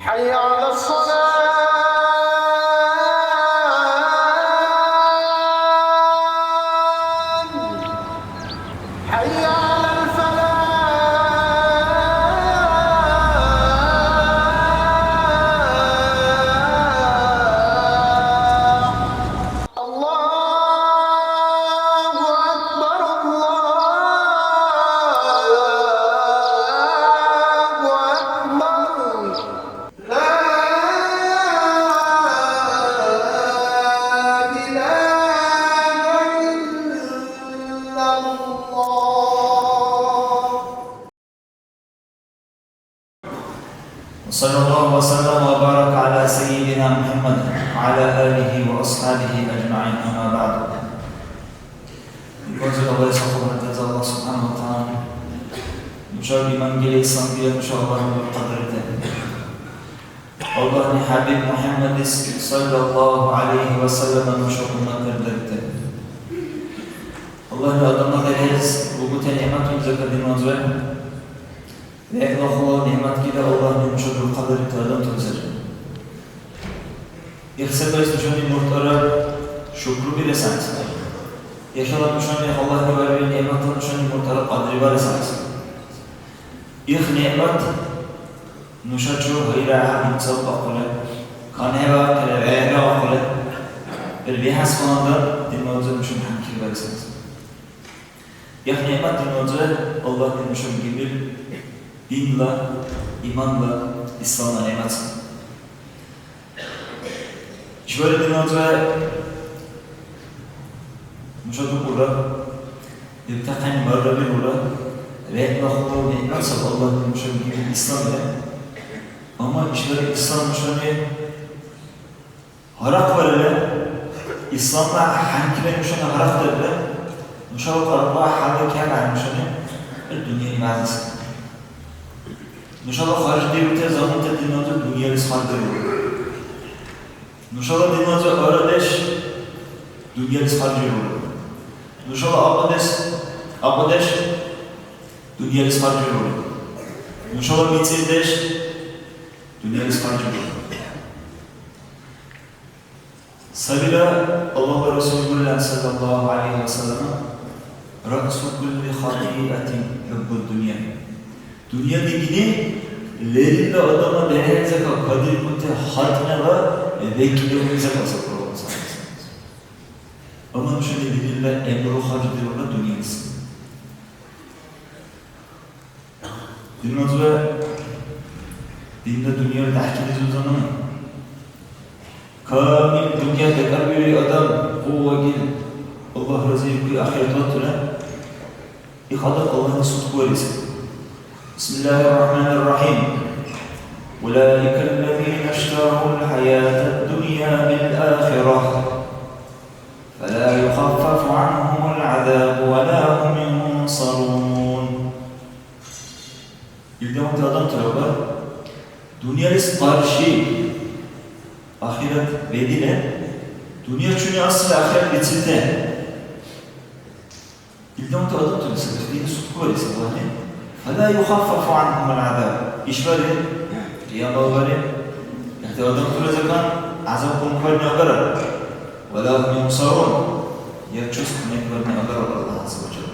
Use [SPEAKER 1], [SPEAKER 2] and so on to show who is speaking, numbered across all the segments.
[SPEAKER 1] حي على الصلاة. حي على الفلاح. الله أكبر الله أكبر. لا إله إلا الله.
[SPEAKER 2] وصلى الله وسلم وبارك على سيدنا محمد وعلى آله وأصحابه أجمعين أما بعد. Because of Allah subhanahu wa ta'ala Müşavir iman gele İslam bile müşavir kadrede Allah'ın Habib Muhammed sallallahu aleyhi ve sellem müşavir kadrede Allah'ın adamına deriz bu nimet üzerinde mazur ve Allah nimet gide Allah'ın müşavir kadrede adam tüzer İhsebes müşavir muhtara şükür bile sanırsın yaşanan müşavir Allah'ın verdiği nimetten müşavir muhtara kadri var sanırsın nimet nuşaçu hayra insan akıllı kaneva kelebeye akıllı bir bihas konuda dinleyiciler müşavir hakim verirsiniz nimet dinleyiciler Allah'ın müşavir gibi dinle, imanla, İslam'la nimet şöyle dinleyiciler müşavir burada ibtaqan marrabi burada ve Allah'ın nimet Allah'ın müşavir gibi İslam'la ama işleri İslam müşavir harak var ile İslam'la hankile müşavir harak da ile müşavir Allah'a halı kâgâ müşavir dünya imazisi müşavir harcı devlete zamanında dinleyiciler dünyayı sardır müşavir dinleyiciler aradeş dünyayı sardır müşavir Abadeş dünyayı sardır müşavir Mitsildeş dünyayı sardır Sabila Allah ve Resulullah sallallahu aleyhi ve sellem Ra'su kulli khati'atin hubbul dünya Dünya dediğini lerinde adama değerinize kal, kadir kutte hatine ve bekliyorumuza kalsa kurulun sanırsınız. Ama şöyle dediğinde emru harcıdır ona dünyası. Dinlediğinizde dinde dünyayı tahkil ediyoruz zamanı. Kamil dünya tekrar bir adam kuvve gel. Allah razı yükü ahiret vaktine İkadak Allah'ın sutku verirse. بسم الله الرحمن الرحيم أولئك الذين اشتروا الحياة الدنيا بالآخرة فلا يخفف عنهم العذاب ولا هم ينصرون İlgâmı adam tarafı dünyalist karşı ahiret bedine dünya çünkü asıl ahiret bitirdi İlgâmı adam tarafı dini sutku verirse Allah'ın فلا يخفف عنهم العذاب إشباره قيامه يعني أدم كل زمان عذابكم كبرنا أقرر ولا هم ينصرون يرجوكم كبرنا أقرر الله عز وجل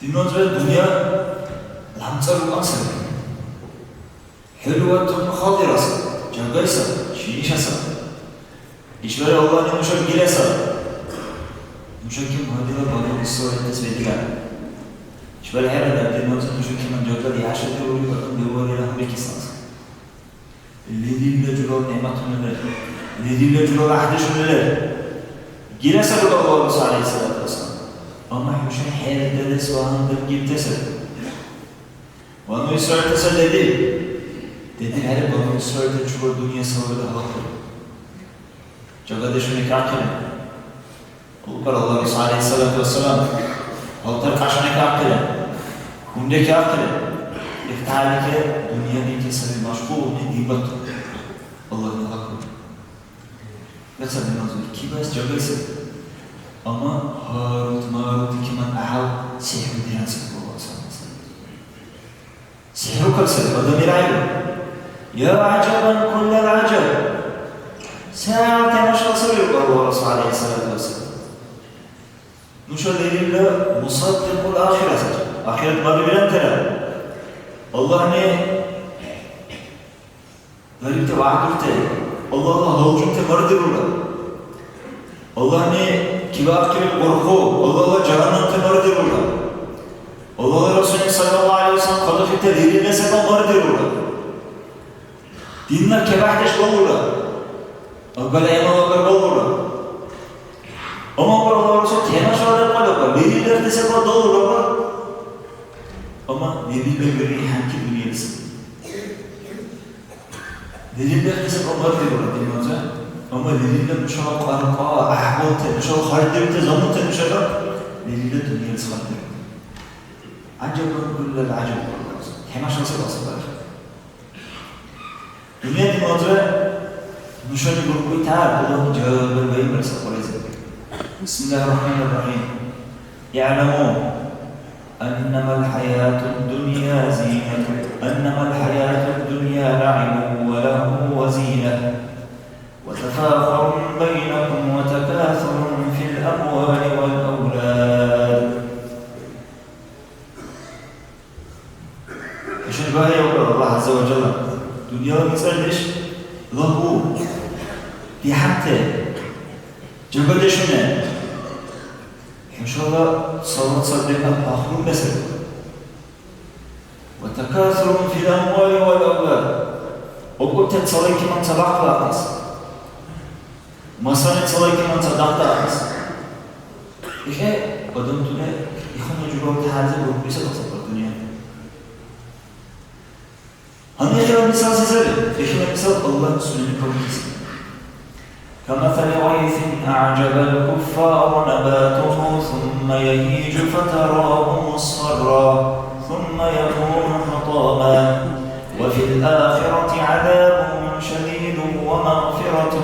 [SPEAKER 2] بالنسبة للدنيا العنصر الأنصر حلوة خاطرة جنبيسة شيشة إشباره الله نمشي جلسة مشكل هذه البلد الصورة التسبيح شبه هذا الدين موجود مشكلة من جوجل يعيش تقول بيقول له بكيسانس اللي دي الجلول نعمتهم لله اللي دي الجلول أحدث لله جلس الله صلى الله عليه وسلم أما حوشين حيل الدرس وهم تبجيب تسل وأنه إسرائيل تسل لدي تدين هذا بأنه إسرائيل تشوف الدنيا سوى ده هاطر جوجل شنو كعكنا وقال الله صلى الله عليه وسلم هاطر عشان كعكنا Kunde kya kare? İftihar ki dünyadaki kesin başkul ne dibat Allah'ın hakkı. Mesela nazar kibas cebesi ama Harut Marut kiman ahal sihir diyen Allah sallallahu. Sihir kalsa adam irayı. Ya acaban kullal acab. Sen temaşası yok Allah Resulü Aleyhisselatü Vesselam. Nuşa delille musaddiqul ahiret. Ahiret bari bilen tere. Allah ne? Garipte vahdurte. Allah'a havcumte mardirula. Allah ne? Kibab gibi korku. Allah'a cehennamte mardirula. Allah Resulü sallallahu aleyhi ve sellem kadafite delille sebebi mardirula. Dinler kebahdeş olurlar. Böyle yamalar olurlar. Ama Allah Resulü temaşalar yapmadılar. Deliller de sebebi olurlar. Ama deliller göre hangi dünyası? Deliller de sebebi mardirula dinlerce. Ama deliller müşahak arka, ahvalte, müşahak haldevte, zamute müşahak. Deliller dünyası haldevte. Acaba kullal acab olurlar. Temaşası basılar. Dünya dinlerce müşahak grubu itaat Allah'ın cevabı ve imerse kolayız. Bismillahirrahmanirrahim. Ya'lamu أنما الحياة الدنيا زينة أنما الحياة الدنيا لعب ولهو وزينة وتفاخر بينكم وتكاثر في الأموال والأولاد. عشان بقى يقول الله عز وجل دنيا مثال ليش؟ لهو في حتى جبل شنو؟ إن شاء الله صلاة صدقنا آخر مثل وتكاثر في الأموال والأولاد. وقلت تصلي كمان صدقت أقص مثلا تصلي كمان صدقت أقص إيه قدم تونه يخون جبرت هذا وبيسا تصدق الدنيا هني أجل مثال سيزل إيه مثال الله سبحانه وتعالى كمثل غيث أعجب الكفار نباته ثم يهيج فتراه مصفرا ثم يكون حطاما وفي الآخرة عذاب شديد ومغفرة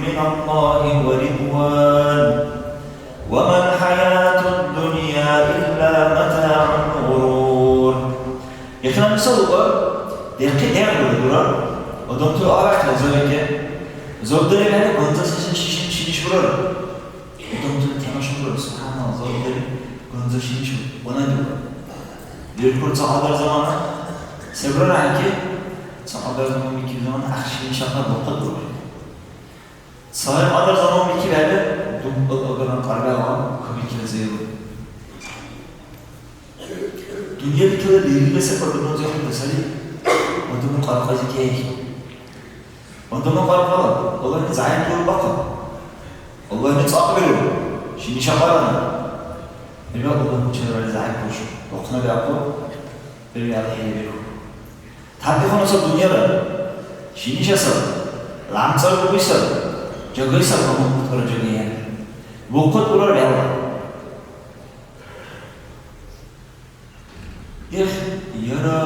[SPEAKER 2] من الله ورضوان وما الحياة الدنيا إلا متاع الغرور. يخلق مثال دقيق يعمل الدرار ودمتو أعرف هذا Zordları böyle gönza şişmiş vurur. Odamcılık temaşa vurur. Subhanallah zordları gönza şişmiş vurur. Ona diyor. Bir kurt sahabeler zamanı sebrar hangi? Sahabeler zamanı bir zaman akşin şaklar bokat vurur. Sahabeler zamanı bir böyle dumbalardan karga alan kabul kilise vurur. Dünya bir kere değerli seferden önce mesela adamın karkacı keyif. Adamın karkalı, Allah'ın zayin kuru bakın. Allah'ın takbiru, şimdi şakarana. Elbette Allah'ın çevreleri zayin kuruşu. Okuna bir akıl, bir yerde bir kuru. Tabi konusu dünyada, şimdi şasa, lamsar buysa, jagaysa kamu kutlara jagayan. Vokut ular yawa. Yara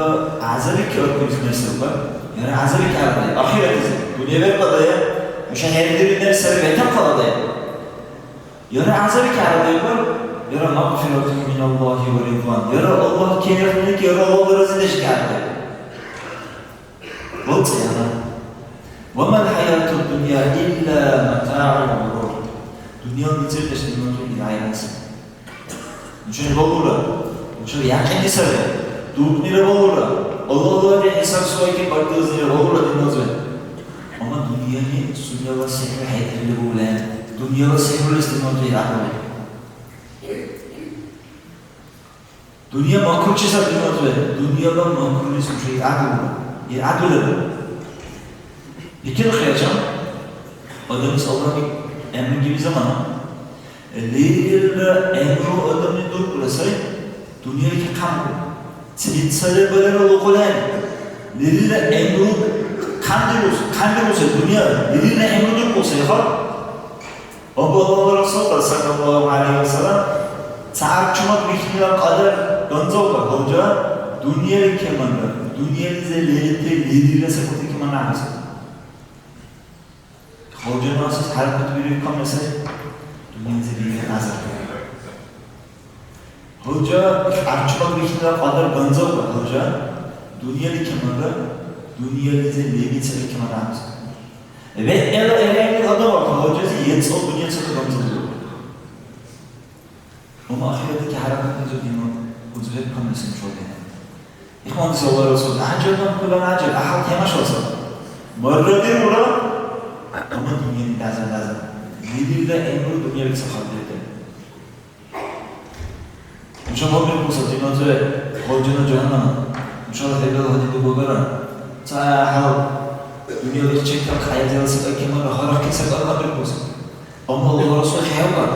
[SPEAKER 2] azalik örgüsü mesela var. Yani azali kârda, ahiretiz. Dünya vermedi ya. Müşahedelerin sebebi tam kaldı. Yani azali kârda var. Yara mağfiretun minallahi ve ridvan. Yara Allah kârdalık, yara Allah razıleş kârda. Oldu ya. وَمَا الْحَيَاةُ الدُّنْيَا إِلَّا مَتَاعُ الْغُرُورِ. Dünyanın içerisinde bir hayatı. Çünkü bolurlar. Çünkü yakın sebebi. Durdukları bolurlar. Allah'a da hesap soyki baktığınızda olurlar dinlezler. Ama dünyanın dünyada sehir hayatıyla bulan, dünyada sehirle istimali yapıyor. Dünya makul çizsa dinlezler. Dünyada makul istimali yapıyor. Adil. İki khayacağım. Adamız Allah'ın emri gibi zamanı. Leyla emru adamın dur burası. Dünyadaki kamp. Çizsele böyle okulan. Leyla emru kandır olsa dünya. Leyla emru dur olsa ya. Allah Resulullah sallallahu aleyhi ve sellem saat çumak bihtiler kadar gönzollar. Hoca dünyadaki kemanlar. Dünyada leyla sekotu kemanlar nasıl? Hoca nasıl hareket veriyor kamerası? Dünyada bir nazar. Hoca açmak bihtiler kadar gönzollar. Hoca dünyadaki kemanlar Dünyada limitsel kemanamız. Ve el adam var. Hocası yetsi o dünya çatı kamçılıyor. Ama ahiretteki hareketimiz o dinin huzuriyet kamçısını çok yani. İhvan sallallahu aleyhi ve sellem. Acelden kulan acel. Ahal yamaş olsa. Marradir ura. Ama dünyanın lazım. Lidirde en büyük dünya bir sakatlıkta. Müşahap bir kusa dinazı hocana cehennema. Müşahap evvel hadidi bulgara. Sahal dünyadaki çekten hayat yalasıda kemara hareket sekarlar bir kusa. Ama Allah Resulü hayal var.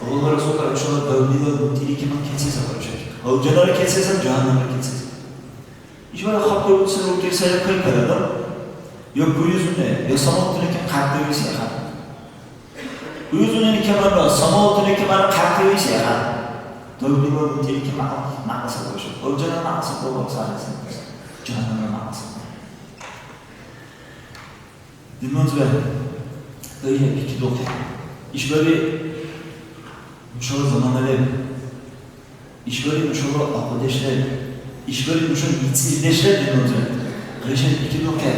[SPEAKER 2] Allah Resulü inşallah dövdüğü mutili keman ketsiz yapacak. Hocana ketsizsem cehennema ketsiz. İşte böyle haklı olsun o kirsaya kayıp adam. Yok bu yüzünde, ya samottun kalpte bir şey yapar. Bu yüzünün kemanı, samottun kemanı kalpte bir şey yapar. Dövdüğü mutili keman mağası olacak. Hocana mağası olacak sadece. Cehennema mağası. Dinliyoruz ve öyle iki doktor. İş böyle müşahı zamanları, iş böyle müşahı akıdeşler, iş böyle müşahı yitsizleşler dinliyoruz ve Reşet iki doktor,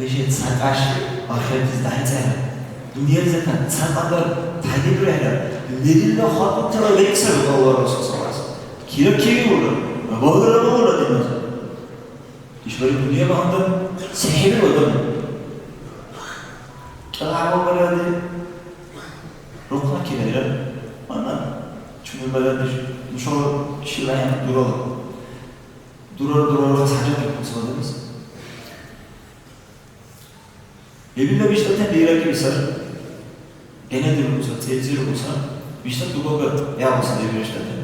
[SPEAKER 2] Reşet sarkaş, ahiret izdahitler. Dünyada zaten sarkanlar tayyip rehler. Nerinde hatun tala veksel Allah Resulü sallallahu aleyhi ve sellem. Kirip kimi olur, bağırır dinliyoruz. İş böyle dünya bağında sehebi olur. Kalau berada rukun kira, mana? Cuma berada musuh sila yang durur saja terus. Evinde bir şeyden bir yere girsem, gene de olsa, tezir olsa, bir şey tuğba ya olsa diye bir şeyden.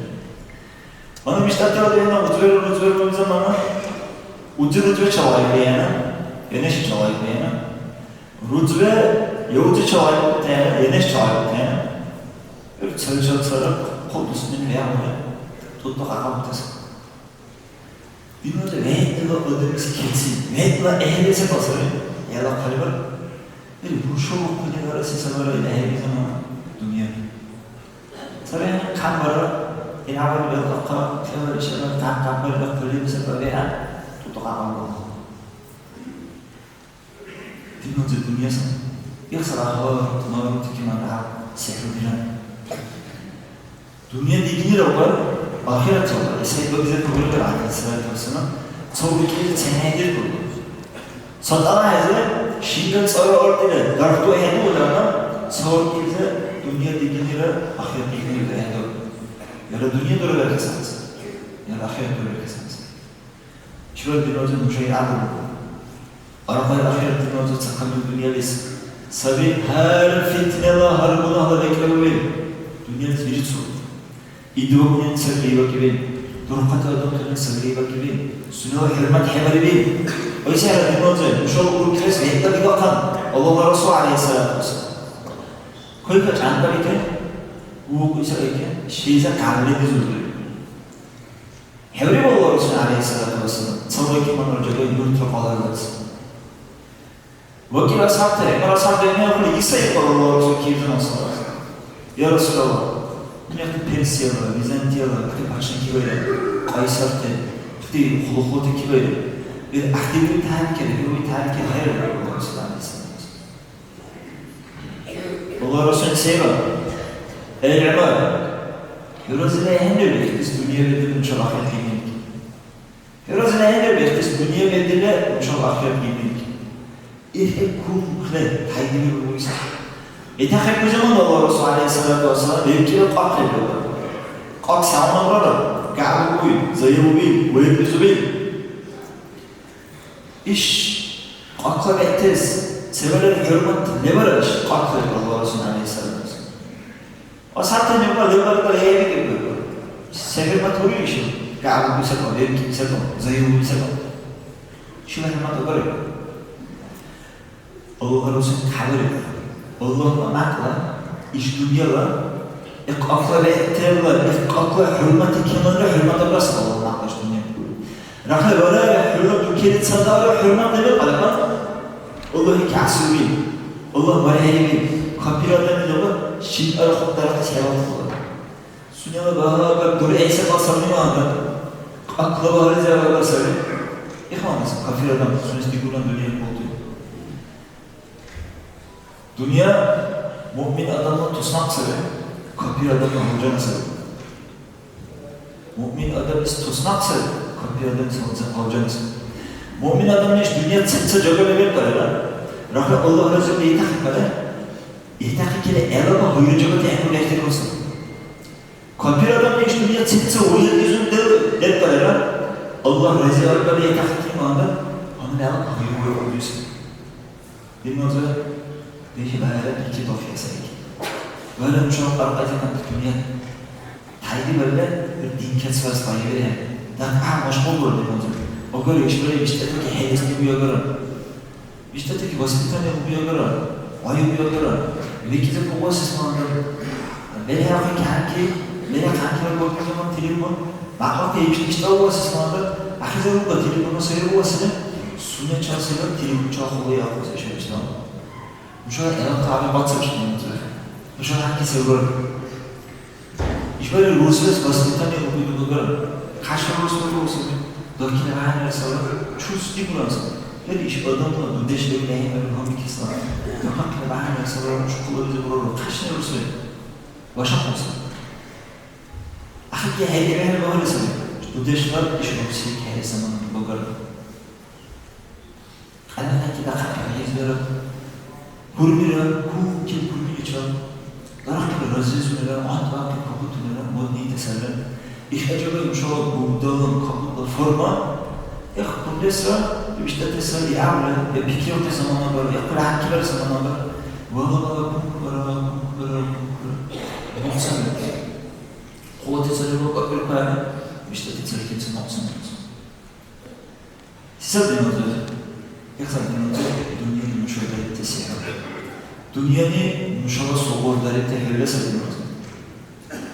[SPEAKER 2] Bana bir şeyden yana uzver zamanı ucuz çalayım yana, güneş çalayım yana. Rüzve yolcu çalayıp da yeneş çalayıp da öyle sarıp kodlusunun veya böyle tuttuk akamıtasın. Bilmiyoruz veytla ödemesi kesin, veytla ehlese basarı yala kalbar. Böyle bu şovu kudin arası sanırı ehli zaman dünya. Sarayın kan var, inavali belkaka, şöyle şeyler kan böyle kılıyımsa böyle tuttuk akamıtasın. Dinliyoruz dünyasın. Yoksa Allah'ın tükümanda sehri bilen. Dünya dediğini de var, ahiret var. Esayda bize kurulur aleyhissalatü vesselam. Çoğu senedir kurulur. Sonra ayazı, şimdi sonra ortaya darıhtı ehli olanlar, sonra dünya dediğini de ahiret dediğini de ehli olur. Ya da dünya doğru verkesiniz. Ya da ahiret doğru verkesiniz. Şöyle bir hocam müşahit alır. Araplar ahiretin olacak sakın dünyalıyız. Sabi her fitneler, her günahlar eklemeyi. Dünyada bir soru. İdvoğunun sırrı bakıbın. Durkat adamların sırrı bakıbın. Sunuğa hürmet hemerebin. Oysa her olacak. Müşahit kurukles ve hatta bir bakan. Allah Resulü aleyhissalatü vesselam. Koyka canlar iken, bu kuysa iken, şeyse kalbiniz oluyor. Hevrim Allah Resulü aleyhissalatü vesselam. Sonraki manırcada yurtta kalarlarız. Vakil ashab थे, और ashab देखने अपने इसे ही पढ़ो लोग जो कीर्तन सुना। या रसूल अल्लाह, दुनिया के पेर्सिया लोग, बिज़ंतिया लोग, के भाषण की वजह, काइसर थे, फिर खुलखों थे की वजह, फिर अख्तियारी थान के है लोग इस्लाम इस्लाम। Allah Resulü seva, el iman, yoruzine henüz biz dünya bedeli inşallah ahiret giymek. Yoruzine henüz biz dünya bedeli inşallah ahiret giymek. كل حيدي بالويسا يتاخد بزمان الله رسول عليه الصلاة والسلام يبكي قاقل قاق سعونا برا قاعد بوي زيرو بي ويبلزو بي إيش قاقل بيعتز سبب الحرمة لبرش قاقل الله رسول عليه الصلاة والسلام وساعتها نبغى لبرش هي بيجي سبب ما تقوليش قاعد بيسكون يبكي بيسكون زيرو بيسكون شو هالما تقولي Allah Resulü kabul ediyor. Allah'ın akla, iş dünyala, akla ve terla, akla hürmeti kemanı hürmeti bıraksa Allah'ın akla iş dünya. Rakı böyle hürmet ülkenin sadara hürmet edip alakan Allah'ın kâsûbi, Allah varaybi, kapiradan edip şimdi arasında seyahat olur. Sünyala bağlar, böyle eyse basarını mı anlar? Akla bağlı cevablar söyle. İhvanız, kafir adam, sünesti kuran dünya oldu. Dünya, mümin adamı tutsak sebep, kafir adamı hocanı sebep. Mümin adamı tutsak sebep, kafir adamı hocanı sebep. Mümin adamı iş dünya çıksa joga bir kadar, rahmet Allah Resulü ihtiyacı kadar, ihtiyacı kile elama huylu joga tehmil ehtir olsun. Kafir adamı iş dünya çıksa uyuyor yüzün der kadar, Allah Resulü Aleyhisselatü ihtiyacı anda, onun elama huylu oluyorsun. Bilmezler. Değişik hayaller iki dofya sayık. Böyle müşahap arkadaşlar dünya tayri böyle bir din kesfaz payı veren. Daha meşgul olur diyor. O göre iş böyle işte ki hedefli bir yollara. İşte ki basitten bir yollara. Ayı bir yollara. Ve ki de bu vasıflarda beni kanki baktığı zaman telefon bakmak işte o vasıflarda akıza bu telefonu sayı bu vasıfı sünnet çalışıyla telefon çalığı yapması işte. Müşahede en tabi batır şimdi. Müşahede hangi seviyor? İş böyle Rus'uz basitten ne okuyor? Kaç Rus'uz olsun? Dokine aynı sonra çüz diyoruz. Böyle iş adamla dudeşle ne yapıyor hangi kesin? Dokine aynı sonra çukurlu bizi vurur. Kaç ne Rus'uz? Başa olsun. Akıya her yere böyle söylüyor. Dudeşler iş olsun ki her zaman bakar. Anladın ki daha hizmet Kurmira, kim kurmira çal, daraklı razizmler, antbaki kaputlar, modni teseller, ihtiyaçları müşahede buğdağın kaputla forma, kurmesra, işte teselli amle, fikir orta zamanlar, Kur'an kibar zamanlar, vallahi kumkara, muhtemel. Kuvvet teselli bu kadar kayna, işte teselli kimse muhtemel. Siz dinliyorsunuz. Dünyanın müşahede tesir. Dünyanın müşahede soğukları tehirle sayılır.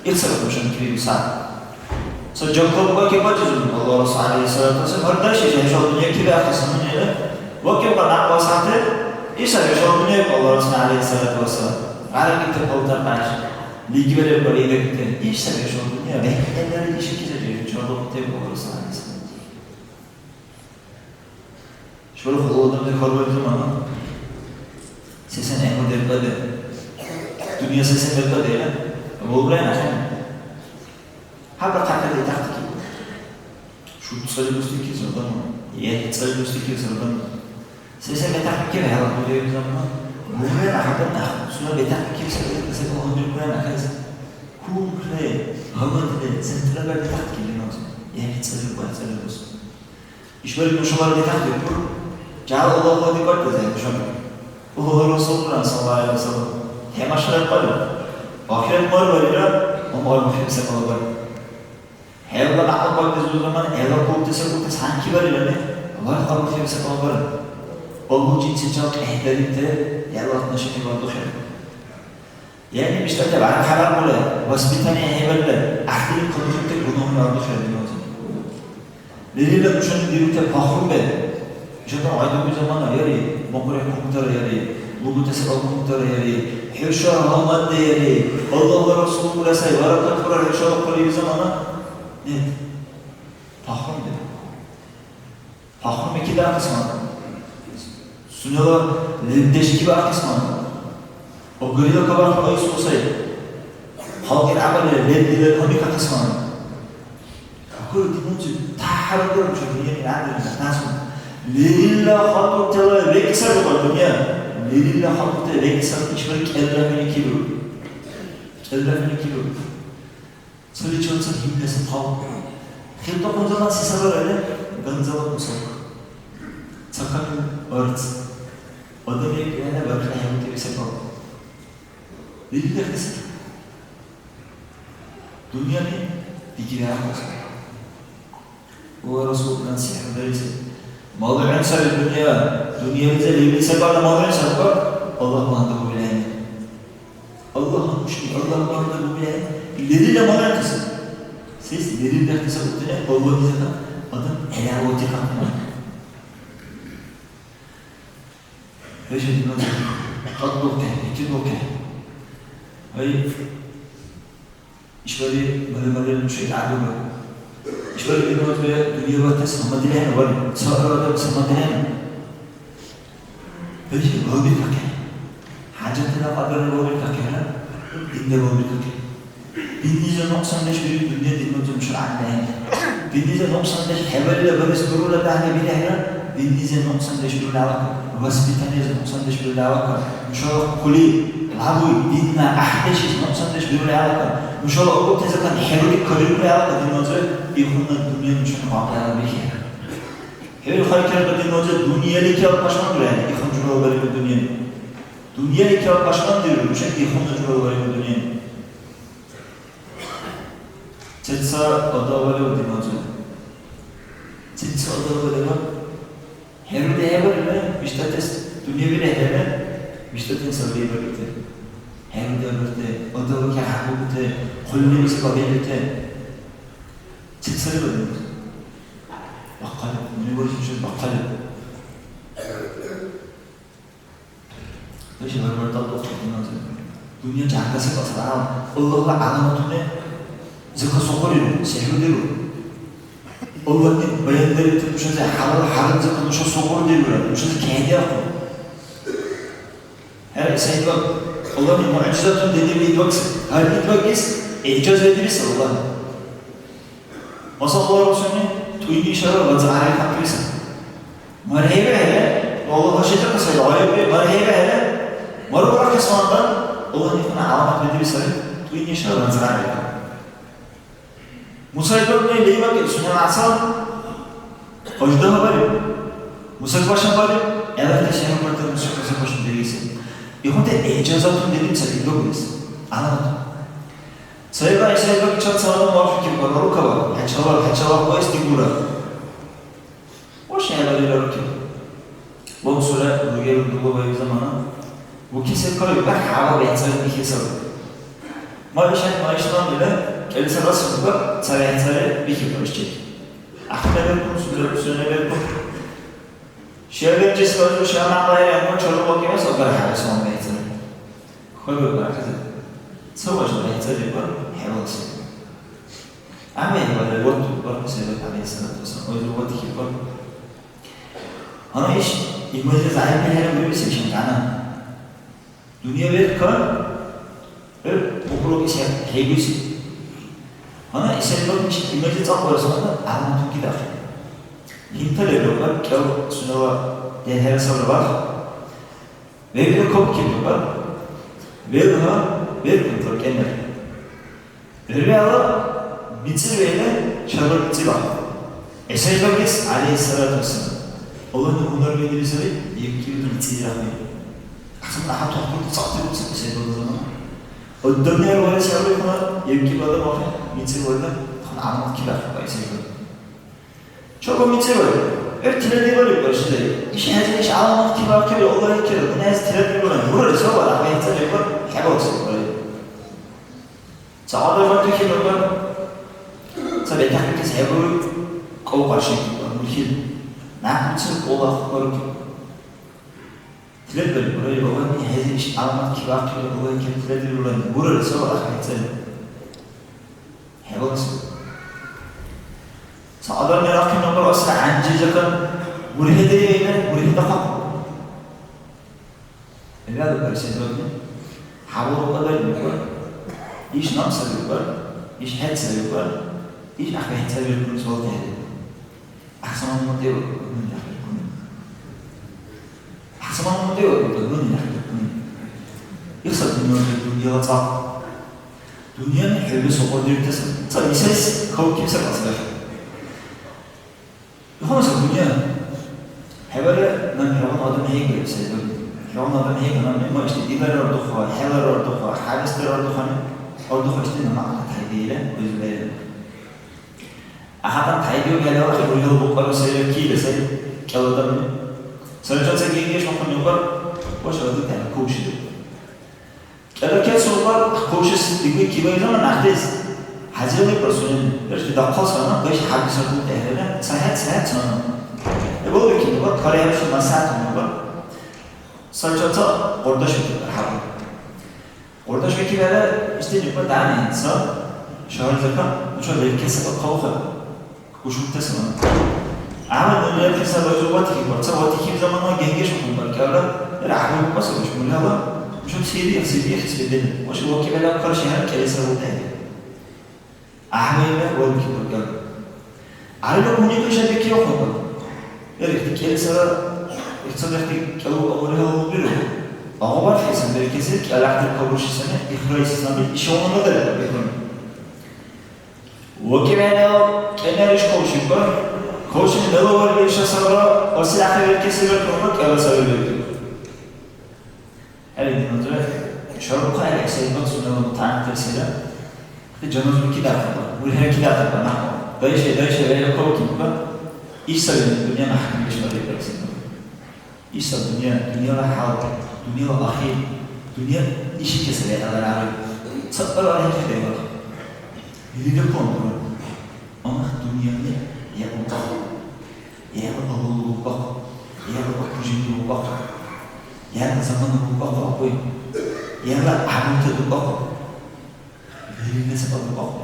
[SPEAKER 2] İlk sebep müşahede gibi bir saat. Sejak bakı bacızın Allah Resulü Aleyhisselatü Vesselam her şey yaşayan dünya gibi arkasının yeri. Vakit var nakba saati. İşte yaşayan dünya Allah Resulü Aleyhisselatü Vesselam. Harekette koltar karşı. Bilgi verir böyle ileride. İşte yaşayan dünya. Bekleyenleri işi gidecek. Çoğu tek Allah Resulü Aleyhisselatü. Şöyle kulağımda kalbim ama sesin en önemli dünya sesin önemli değil. Bu buraya ne? Haber takdir ettik. Şu sayılmıştı ki zaten ya sayılmıştı ki zaten sesin betak ki ya bu diyor zaman bu buraya haber ne? Sonra betak ki sesin o bir buraya ne? Kumre hamle sentral betak ki ne olsun? Yani sayılmış. İş böyle müşahede betak yapıyor. Jauh Allah di pada saya bersama. Rasulullah sallallahu alaihi wasallam. Tema syarat pada. Akhir berbeda, umur mufid sekolah. Hewan apa pada zaman hewan kuda sekolah sanki berbeda. Allah kalau mufid sekolah. Allah cinsi cakap dari itu, Allah nasib bantu khair. Yani işte de bana haber bule. Vasbitani hevalde. Akhir konuştukta gunahını bantu khair diyor. Diriyle müşahede dirute fahrum be. Jadi ada bir zaman ayari, mukre komutar ayari, lugu tesal komutar ayari, hirsha hamad ayari, Allah ve Resulullah say, barakat kurar hirsha kali zamana, ne? Fahrum de. Fahrum iki daha kısman. Sunyalar deş gibi kısman. O gırıyla kabar kayıs olsaydı, halkın ameli leddiler hamika kısman. Akıl dinuncu tahar görmüş dünyayı adil nasıl? Lillah halkı tela reksa bu dünya. Lillah halkı tela reksa işbirlik elbette kilo. Elbette kilo. Söyle çocuksa himlesi kal. Hilda konzalan sisalar öyle ganzalan musak. Sakın ört. Adam yeğene bakla hayatı bir sefer. Lillah kısır. Dünyanın dikine yapmasın. O Resulullah sihirlerisi. موضوع انسى الدنيا دنيا مثل يسبب على موضوع سبب الله ما عنده بلاد الله مش الله ما عنده بلاد اللي ده ما نقص سيس اللي ده كسب الدنيا الله كذا هذا علاوتي كمان ايش الدنيا قدوك كيدوك اي ايش بدي مال مش يلعبوا İşte bir not ve dünya vatanı sama dileyen var. Sağırada sama dileyen. Böyle şey olabilir mi? Hacetine kadar olabilir mi? Dinde olabilir mi? 1995 bir dünya dinleyeceğim şu anda. 1995 evveliyle böyle soruyla daha ne bile 1995 bir lavaka. Vaspitaniye 95 bir lavaka. Müşavak kuli. Labu dinle ahdeşiz 95 bir lavaka. Müşavak okul tezekan herolik kabir bir lavaka dinleyeceğim. İhunla dünyanın için vakıyalar bir şey. Her hareket dinleyeceğim. Dünyayla kağıt başman duruyor. İhun cüralı böyle bir dünyanın. Dünyayla kağıt başman diyor. Müşavak ihunla cüralı böyle bir dünyanın. Çetsa odavali odimacı. Çetsa odavali odimacı. Her bir heber işte test dünya bir heber işte test sabiye birlikte. Her bir birlikte odavali hakkı kullemesi kabirlikte. Çetsa odavali. Bakalım ne var şimdi bakalım. Taşı var da tutulmaz. Dünya cahası basar. Allah'la alametine zikr sokuyor, sehirdir. Allah'ın beyanları tutmuşuz, halal zikr sokuyor diyor. Müşüz kendi yapıyor. Her şey bak. Allah'ın mucizatını dediği bir idrak. Her idrak is icaz edilirse Allah. Masal Allah Resulü'nün tuyduğu işarı var. Zahari fakirse. Merhebe hele. Allah aşıcak mesela. Ayıp merhebe hele. Marubara kesmandan Allah'ın ifına alamet edilirse tuyduğu işarı var. Zahari fakirse. Musa ibn Leyva ke sunan asal ojda bari Musa başa bari evde şeyin burada Musa başa değilse ihunte icazatun dedim sen biliriz anladın sayfa sayfa çok sağlam var ki var o kadar haçavar o istigura o şeyler ki bu sure bu yer bu zamanı bu kesin koyuyor bak hava benzer bir kesin maaştan bile Elisa nasıl var? Sarı bir kim karışacak? Ahmet'in konusunda üstüne bir bu. Şöyle bir şey var, şu an Allah'a emanet çorba bakıyoruz, o kadar her şey olmaya yeter. Koyuyor arkadaşlar. Savaşta yeter var, hevası. Ama böyle var mesela Aleyhisselatü Vesselam, o yüzden vakti var. Ama iş, imajı zahir bir her bir seçim kana. Dünya bir kan, bir okulu şey, heybisi. Ana isimlerin için imajı çok var sonra anlatım gider. Hinterleri var, kâr sınava denher sonra var. Ve bir kop gibi var. Ve daha bir kontrol kemer. Ve ala bitirmeyle çabuk bitir var. Eseyfakis Aleyhisselatü Vesselam. Allah'ın onları bildirisi de yekûdü bitir rahmet. Aslında daha topluluk sahtır mısın eseyfakis zaman? O dönemler var çabuk buna yekûdü adam var. Mitir var da anlat kiler var eseyfakis. Çok mitir var. Bir tiredi var yok işte. İşe her şey anlat kiler kiler Allah'ı kiler. Bu ne tiredi var? Burada çok var. Ahmet tiredi var. Hep olsun var. Sağda var ki var. Tabii tahkik sebebi kol karşı var. Mülkil. Ne yapmışsın? Allah var ki. Tiredi var. Burayı olan her şey anlat kiler kiler Allah'ı kiler tiredi var. Burada çok var. Ahmet tiredi. Hep olsun. Sağda merak etme var. Aslında ancak buraya bakma. Evladım böyle şey var. Hava o kadar yok var. İş nam sebebi var. İş het sebebi var. İş ahmet sebebi var. Sol değil. Ahsanın diyor. Ahsanın diyor. Yoksa dünya tak. Dünyanın hüvü sopa dürtesin. Tabii ses kavuk kimse basar. Yoksa dünya Hebele ben hevan adam heyik yapsaydım. Hevan adam heyik ama işte diğer ordu var, heler ordu var, hadisler ordu var. Ordu var işte ne makna taydiyle özlerim. Ahadan taydiyo geliyor ki bu yıl bu kadar sayı ki desey kaldı mı? Sadece sen genç bakın yok var. Boş oldu yani koşuyor. Kelebek sorular koşuyor diye kibayı zaman nakdes. Hazırlık personel. İşte dakika sonra beş hadis okudu tehirle seyahat sonra. Bu ülkede var, Kore'ye şu masal var. Sadece orada şu var. Orada şu kibere işte ne kadar insan şahit zaten şu ülkesi var kavga. وشو تسمع عمل من غير حساب وجواتك برتا واتيكي زمان جنجش وكم كابلا العقل بس مش من هذا مش سيدي سيدي حسب الدنيا وش هو كذا لا كل شيء هذا كيسا وده عمل ما هو كذا عارف لو هني كل شيء بكي وخبر يريد كيسا يتصدق كلو أولها وبلو أول حسب بالكسر كلاحظ القبول السنة إخراج السنة إشون هذا بيكون وكمان كنا ليش كوشن دلوقتي ليش صار وصل آخر الكسر الكرومات كلا صار بيكون هذه النظرة شرط قائل إحساس مقصود من تعامل ترسيلة الجنود كده تبع والهنا كده تبع نعم ده شيء غير قوي كده يسوي الدنيا ما حكم ليش ما بيرسل يسوي الدنيا لا حاضر الدنيا لا أخير الدنيا إيش كسر على العالم صبر عليه كده بقى يريد يكون أما الدنيا يا الله يا الله بقى يا الله بجني بقى يا زمان بقى أقوي يا لا عملت بقى غير الناس بقى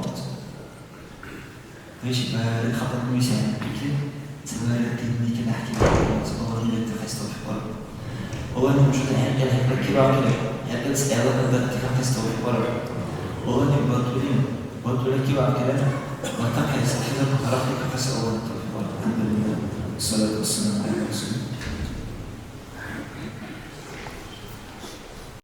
[SPEAKER 2] ليش بقى خطر ميسان كده زمان تبني كده أحكي لك زمان اللي أنت فاستوعب والله أنا مش هتحكي لك كده يا بس أنا بدأت كده فاستوعب والله أنا بقول لك كده ما تقيس كده بطريقة كده فاستوعب الحمد لله والصلاة والسلام على رسول الله